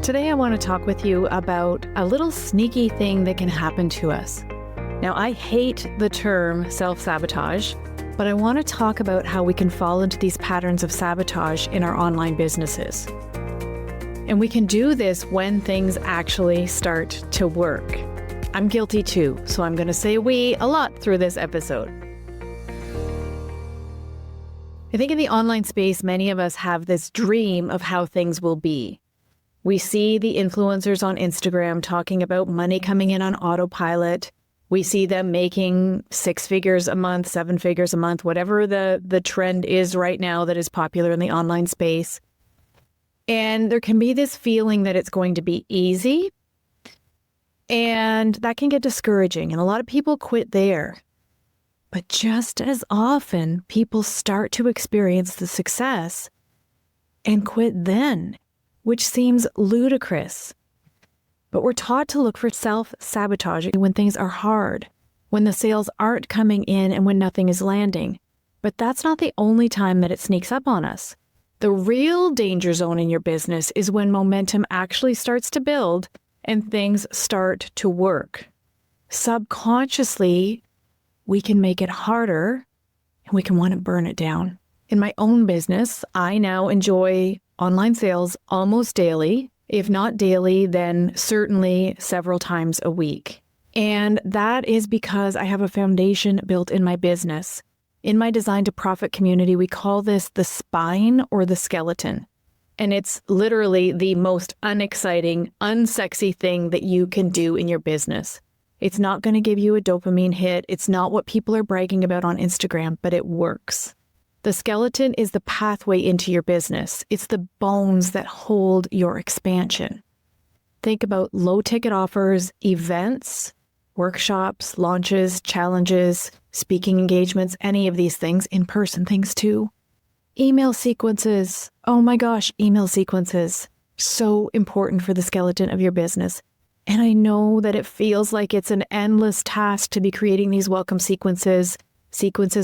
Today I want to talk with you about a little sneaky thing that can happen to us. Now, I hate the term self-sabotage, but I want to talk about how we can fall into these patterns of sabotage in our online businesses. And we can do this when things actually start to work. I'm guilty too, so I'm going to say we a lot through this episode. I think in the online space, many of us have this dream of how things will be. We see the influencers on Instagram talking about money coming in on autopilot. We see them making 6 figures a month, 7 figures a month, whatever the trend is right now that is popular in the online space. And there can be this feeling that it's going to be easy, and that can get discouraging, and a lot of people quit there. But just as often, people start to experience the success and quit then, which seems ludicrous. But we're taught to look for self-sabotage when things are hard, when the sales aren't coming in and when nothing is landing. But that's not the only time that it sneaks up on us. The real danger zone in your business is when momentum actually starts to build and things start to work. Subconsciously, we can make it harder and we can want to burn it down. In my own business, I now enjoy online sales almost daily. If not daily, then certainly several times a week. And that is because I have a foundation built in my business. In my Design to Profit community, we call this the spine or the skeleton. And it's literally the most unexciting, unsexy thing that you can do in your business. It's not going to give you a dopamine hit. It's not what people are bragging about on Instagram, but it works. The skeleton is the pathway into your business. It's the bones that hold your expansion. Think about low-ticket offers, events, workshops, launches, challenges, speaking engagements, any of these things, in-person things too. Email sequences. Oh my gosh, email sequences. So important for the skeleton of your business. And I know that it feels like it's an endless task to be creating these welcome sequences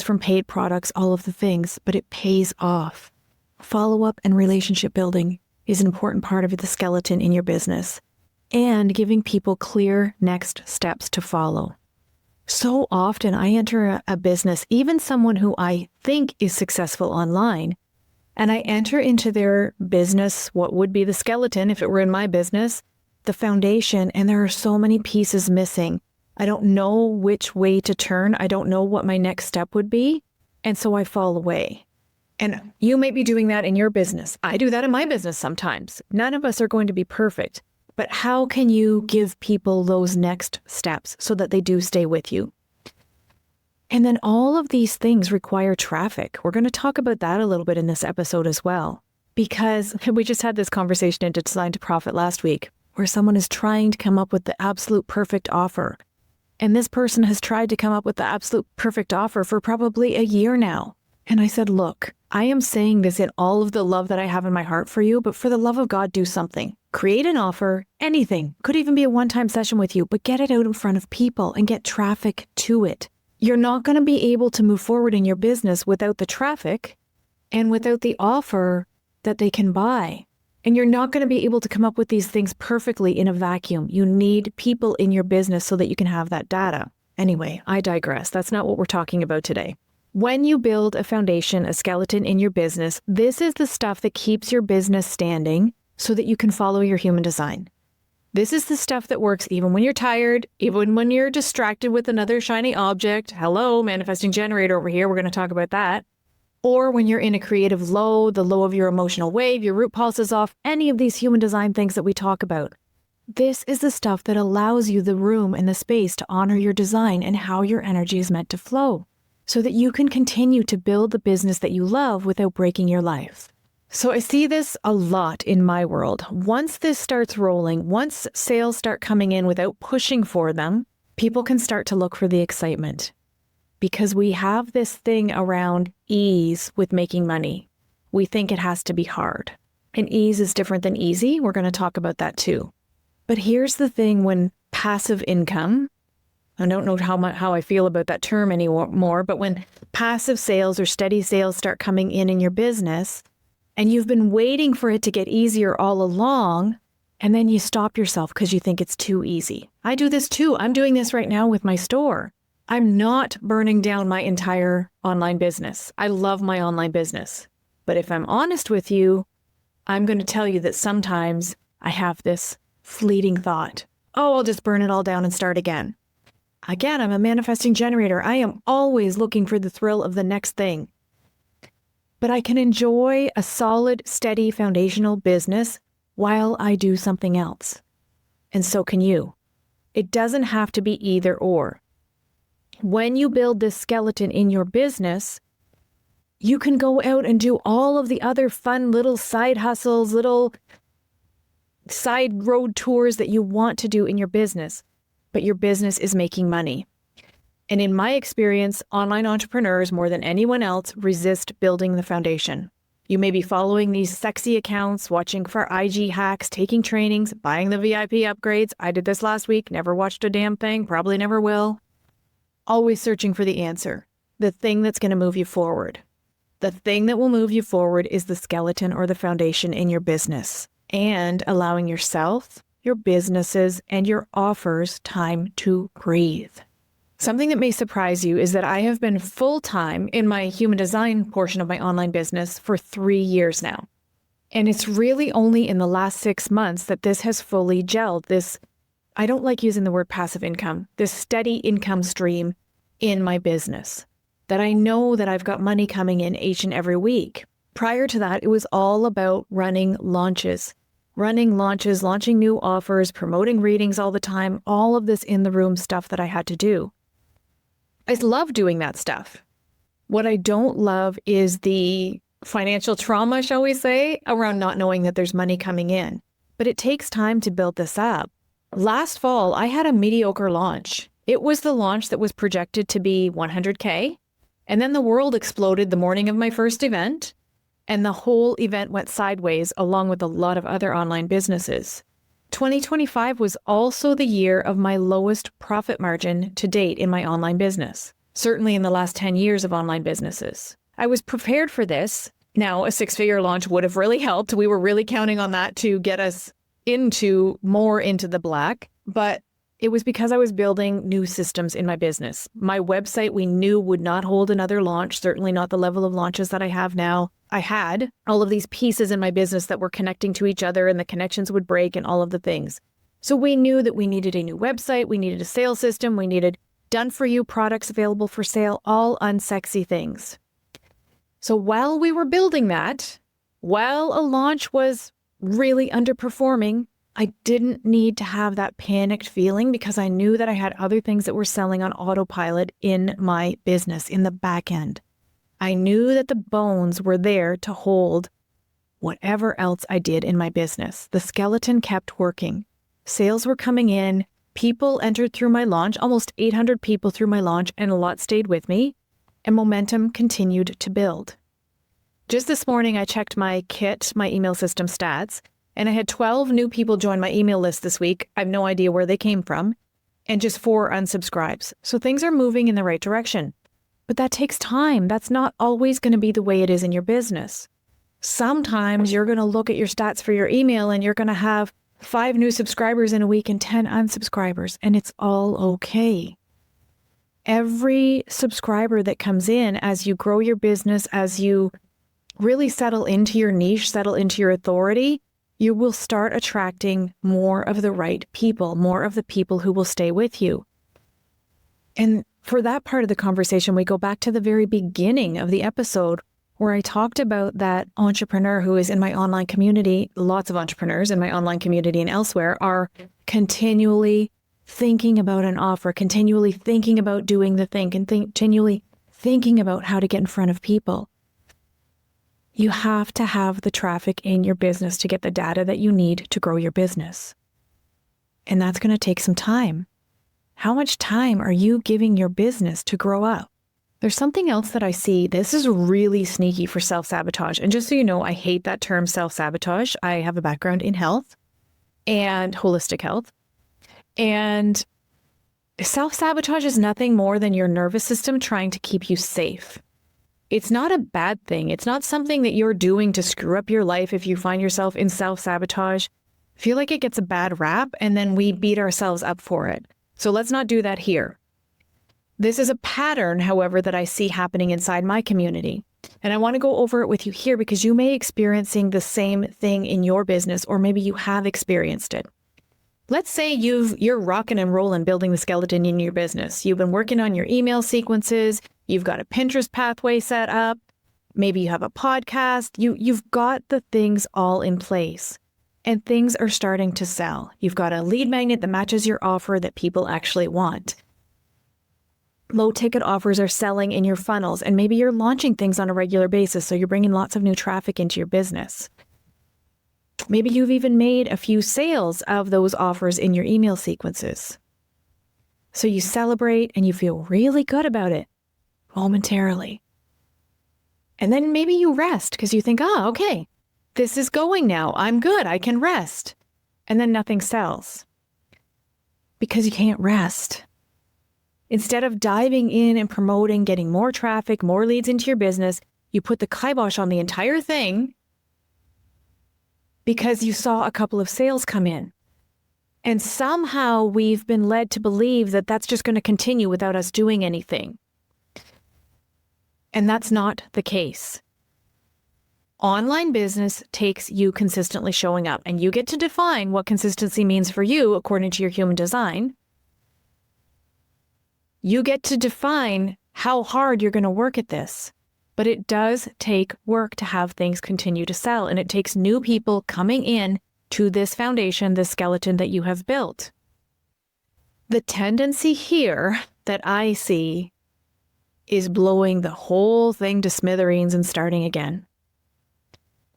from paid products, all of the things, but it pays off. Follow-up and relationship building is an important part of the skeleton in your business, and giving people clear next steps to follow. So often I enter a business, even someone who I think is successful online, and I enter into their business, what would be the skeleton if it were in my business, the foundation, and there are so many pieces missing. I don't know which way to turn. I don't know what my next step would be. And so I fall away. And you may be doing that in your business. I do that in my business sometimes. None of us are going to be perfect. But how can you give people those next steps so that they do stay with you? And then all of these things require traffic. We're going to talk about that a little bit in this episode as well. Because we just had this conversation in Design to Profit last week, where someone is trying to come up with the absolute perfect offer. And this person has tried to come up with the absolute perfect offer for probably a year now. And I said, look, I am saying this in all of the love that I have in my heart for you, but for the love of God, do something. Create an offer, anything. Could even be a one-time session with you, but get it out in front of people and get traffic to it. You're not going to be able to move forward in your business without the traffic and without the offer that they can buy. And you're not going to be able to come up with these things perfectly in a vacuum. You need people in your business so that you can have that data. Anyway, I digress. That's not what we're talking about today. When you build a foundation, a skeleton in your business, this is the stuff that keeps your business standing so that you can follow your human design. This is the stuff that works even when you're tired, even when you're distracted with another shiny object. Hello, manifesting generator over here. We're going to talk about that. Or when you're in a creative low, the low of your emotional wave, your root pulse is off, any of these human design things that we talk about. This is the stuff that allows you the room and the space to honor your design and how your energy is meant to flow, so that you can continue to build the business that you love without breaking your life. So I see this a lot in my world. Once this starts rolling, once sales start coming in without pushing for them, people can start to look for the excitement. Because we have this thing around ease with making money. We think it has to be hard. And ease is different than easy. We're going to talk about that too. But here's the thing, when passive income, I don't know how I feel about that term anymore, but when passive sales or steady sales start coming in your business, and you've been waiting for it to get easier all along, And then you stop yourself because you think it's too easy. I do this too. I'm doing this right now with my store. I'm not burning down my entire online business. I love my online business. But if I'm honest with you, I'm going to tell you that sometimes I have this fleeting thought, oh, I'll just burn it all down and start again. Again, I'm a manifesting generator. I am always looking for the thrill of the next thing. But I can enjoy a solid, steady, foundational business while I do something else. And so can you. It doesn't have to be either or. When you build this skeleton in your business, you can go out and do all of the other fun little side hustles, little side road tours that you want to do in your business, but your business is making money. And in my experience, online entrepreneurs, more than anyone else, resist building the foundation. You may be following these sexy accounts, watching for IG hacks, taking trainings, buying the VIP upgrades. I did this last week, never watched a damn thing, probably never will. Always searching for the answer, the thing that's going to move you forward. The thing that will move you forward is the skeleton or the foundation in your business, and allowing yourself, your businesses, and your offers time to breathe. Something that may surprise you is that I have been full-time in my human design portion of my online business for 3 years now. And it's really only in the last 6 months that this has fully gelled. This, I don't like using the word passive income, this steady income stream in my business, that I know that I've got money coming in each and every week. Prior to that, it was all about running launches, launching new offers, promoting readings all the time, all of this in the room stuff that I had to do. I love doing that stuff. What I don't love is the financial trauma, shall we say, around not knowing that there's money coming in. But it takes time to build this up. Last fall, I had a mediocre launch. It was the launch that was projected to be 100K. And then the world exploded the morning of my first event. And the whole event went sideways along with a lot of other online businesses. 2025 was also the year of my lowest profit margin to date in my online business, certainly in the last 10 years of online businesses. I was prepared for this. Now, a 6-figure launch would have really helped. We were really counting on that to get us more into the black, but it was because I was building new systems in my business. My website we knew would not hold another launch, certainly not the level of launches that I have now. I had all of these pieces in my business that were connecting to each other and the connections would break and all of the things. So we knew that we needed a new website, we needed a sales system, we needed done-for-you products available for sale, all unsexy things. So while we were building that, while a launch was really underperforming, I didn't need to have that panicked feeling because I knew that I had other things that were selling on autopilot in my business, in the back end. I knew that the bones were there to hold whatever else I did in my business. The skeleton kept working. Sales were coming in. People entered through my launch, almost 800 people through my launch, and a lot stayed with me. And momentum continued to build. Just this morning, I checked my kit, my email system stats, and I had 12 new people join my email list this week. I have no idea where they came from, and just 4 unsubscribes. So things are moving in the right direction. But that takes time. That's not always going to be the way it is in your business. Sometimes you're going to look at your stats for your email and you're going to have 5 new subscribers in a week and 10 unsubscribers, and it's all okay. Every subscriber that comes in as you grow your business, as you really settle into your niche, settle into your authority, you will start attracting more of the right people, more of the people who will stay with you. And for that part of the conversation, we go back to the very beginning of the episode where I talked about that entrepreneur who is in my online community. Lots of entrepreneurs in my online community and elsewhere are continually thinking about an offer, continually thinking about doing the thing, and continually thinking about how to get in front of people. You have to have the traffic in your business to get the data that you need to grow your business. And that's going to take some time. How much time are you giving your business to grow up? There's something else that I see. This is really sneaky for self-sabotage. And just so you know, I hate that term self-sabotage. I have a background in health and holistic health. And self-sabotage is nothing more than your nervous system trying to keep you safe. It's not a bad thing. It's not something that you're doing to screw up your life if you find yourself in self-sabotage. I feel like it gets a bad rap and then we beat ourselves up for it. So let's not do that here. This is a pattern, however, that I see happening inside my community. And I want to go over it with you here because you may be experiencing the same thing in your business, or maybe you have experienced it. Let's say you're rocking and rolling building the skeleton in your business. You've been working on your email sequences. You've got a Pinterest pathway set up. Maybe you have a podcast. You've got the things all in place and things are starting to sell. You've got a lead magnet that matches your offer that people actually want. Low ticket offers are selling in your funnels, and maybe you're launching things on a regular basis, so you're bringing lots of new traffic into your business. Maybe you've even made a few sales of those offers in your email sequences. So you celebrate and you feel really good about it momentarily. And then maybe you rest because you think, oh, okay, this is going now. I'm good. I can rest. And then nothing sells because you can't rest. Instead of diving in and promoting, getting more traffic, more leads into your business, you put the kibosh on the entire thing because you saw a couple of sales come in. And somehow we've been led to believe that that's just going to continue without us doing anything. And that's not the case. Online business takes you consistently showing up, and you get to define what consistency means for you according to your human design. You get to define how hard you're going to work at this. But it does take work to have things continue to sell, and it takes new people coming in to this foundation, this skeleton that you have built. The tendency here that I see is blowing the whole thing to smithereens and starting again.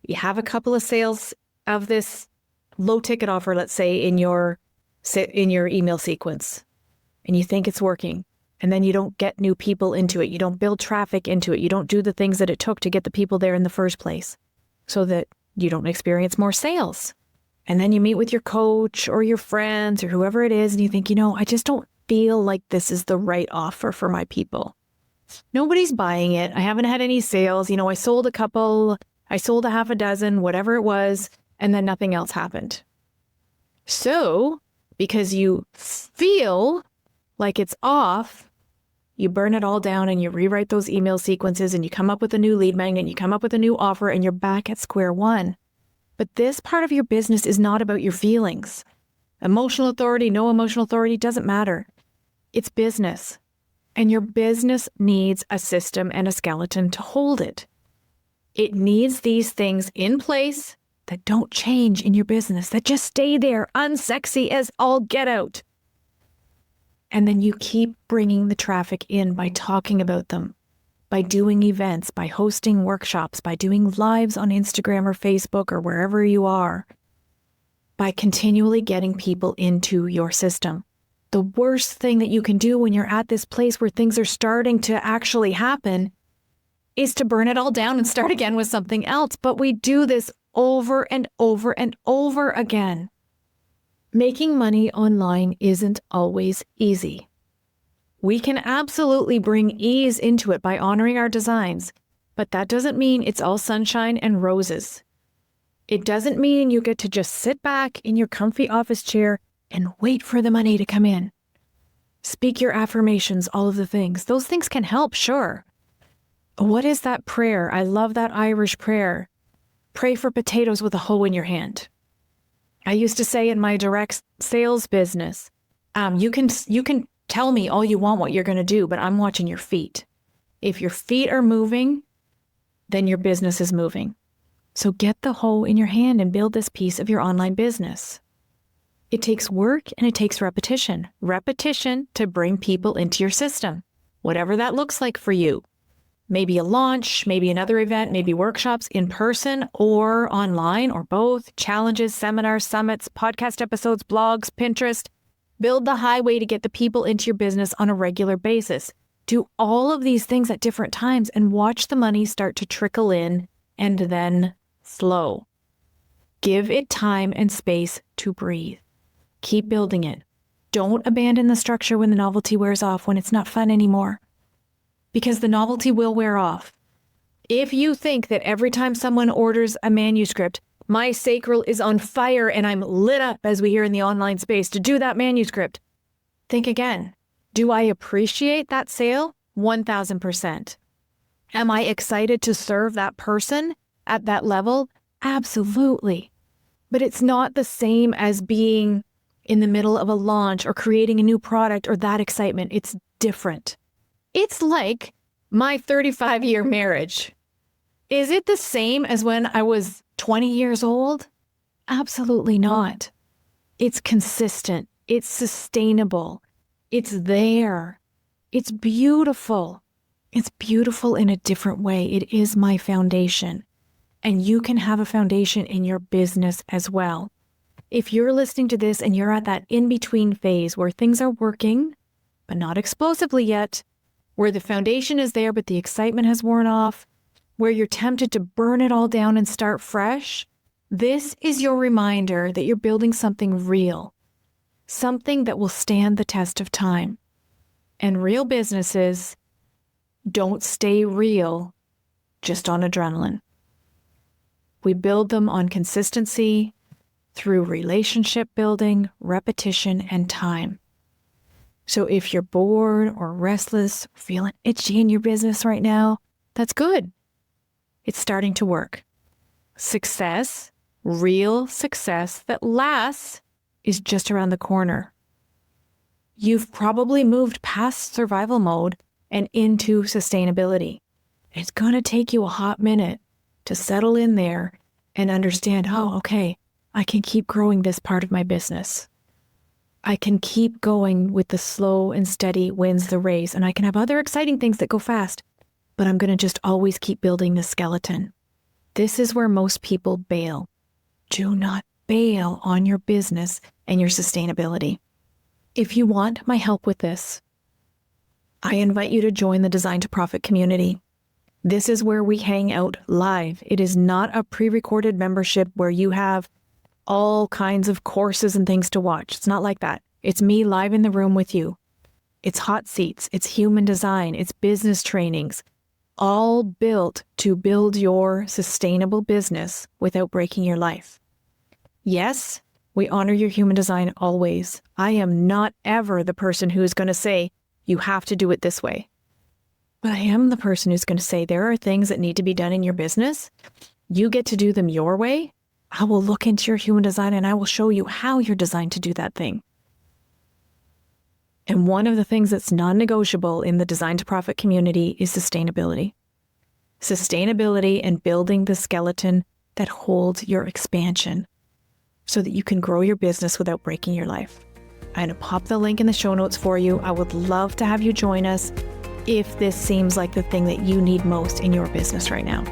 You have a couple of sales of this low ticket offer, let's say, in your email sequence, and you think it's working. And then you don't get new people into it. You don't build traffic into it. You don't do the things that it took to get the people there in the first place so that you don't experience more sales. And then you meet with your coach or your friends or whoever it is, and you think, I just don't feel like this is the right offer for my people. Nobody's buying it. I haven't had any sales. I sold a couple, I sold a half a dozen, whatever it was, and then nothing else happened. So, because you feel like it's off, you burn it all down and you rewrite those email sequences and you come up with a new lead magnet and you come up with a new offer and you're back at square one. But this part of your business is not about your feelings. Emotional authority, no emotional authority, doesn't matter. It's business. And your business needs a system and a skeleton to hold it. It needs these things in place that don't change in your business, that just stay there, unsexy as all get out. And then you keep bringing the traffic in by talking about them, by doing events, by hosting workshops, by doing lives on Instagram or Facebook or wherever you are, by continually getting people into your system. The worst thing that you can do when you're at this place where things are starting to actually happen is to burn it all down and start again with something else. But we do this over and over and over again. Making money online isn't always easy. We can absolutely bring ease into it by honoring our designs, but that doesn't mean it's all sunshine and roses. It doesn't mean you get to just sit back in your comfy office chair and wait for the money to come in. Speak your affirmations, all of the things. Those things can help, sure. What is that prayer? I love that Irish prayer. Pray for potatoes with a hoe in your hand. I used to say in my direct sales business, you can tell me all you want what you're going to do, but I'm watching your feet. If your feet are moving, then your business is moving. So get the hoe in your hand and build this piece of your online business. It takes work and it takes repetition. Repetition to bring people into your system, whatever that looks like for you. Maybe a launch, maybe another event, maybe workshops in person or online or both, challenges, seminars, summits, podcast episodes, blogs, Pinterest. Build the highway to get the people into your business on a regular basis. Do all of these things at different times and watch the money start to trickle in and then flow. Give it time and space to breathe. Keep building it. Don't abandon the structure when the novelty wears off, when it's not fun anymore. Because the novelty will wear off. If you think that every time someone orders a manuscript, My sacral is on fire and I'm lit up, as we hear in the online space, to do that manuscript. Think again. Do I appreciate that sale? 1000%. Am I excited to serve that person at that level? Absolutely. But it's not the same as being in the middle of a launch or creating a new product or that excitement. It's different. It's like my 35-year marriage. Is it the same as when I was 20 years old? Absolutely not. It's consistent. It's sustainable. It's there. It's beautiful. It's beautiful in a different way. It is my foundation. And you can have a foundation in your business as well. If you're listening to this and you're at that in-between phase where things are working, but not explosively yet, where the foundation is there, but the excitement has worn off, where you're tempted to burn it all down and start fresh, this is your reminder that you're building something real, something that will stand the test of time. And real businesses don't stay real just on adrenaline. We build them on consistency through relationship building, repetition, and time. So if you're bored or restless, feeling itchy in your business right now, that's good. It's starting to work. Success, real success that lasts, is just around the corner. You've probably moved past survival mode and into sustainability. It's going to take you a hot minute to settle in there and understand, oh, okay, I can keep growing this part of my business. I can keep going with the slow and steady wins the race, and I can have other exciting things that go fast, but I'm going to just always keep building the skeleton. This is where most people bail. Do not bail on your business and your sustainability. If you want my help with this, I invite you to join the Design to Profit community. This is where we hang out live. It is not a pre-recorded membership where you have all kinds of courses and things to watch. It's not like that. It's me live in the room with you. It's hot seats. It's human design. It's business trainings, all built to build your sustainable business without breaking your life. Yes, we honor your human design always. I am not ever the person who is going to say, you have to do it this way. But I am the person who's going to say, there are things that need to be done in your business. You get to do them your way. I will look into your human design and I will show you how you're designed to do that thing. And one of the things that's non-negotiable in the Design to Profit community is sustainability. Sustainability and building the skeleton that holds your expansion so that you can grow your business without breaking your life. I'm going to pop the link in the show notes for you. I would love to have you join us if this seems like the thing that you need most in your business right now.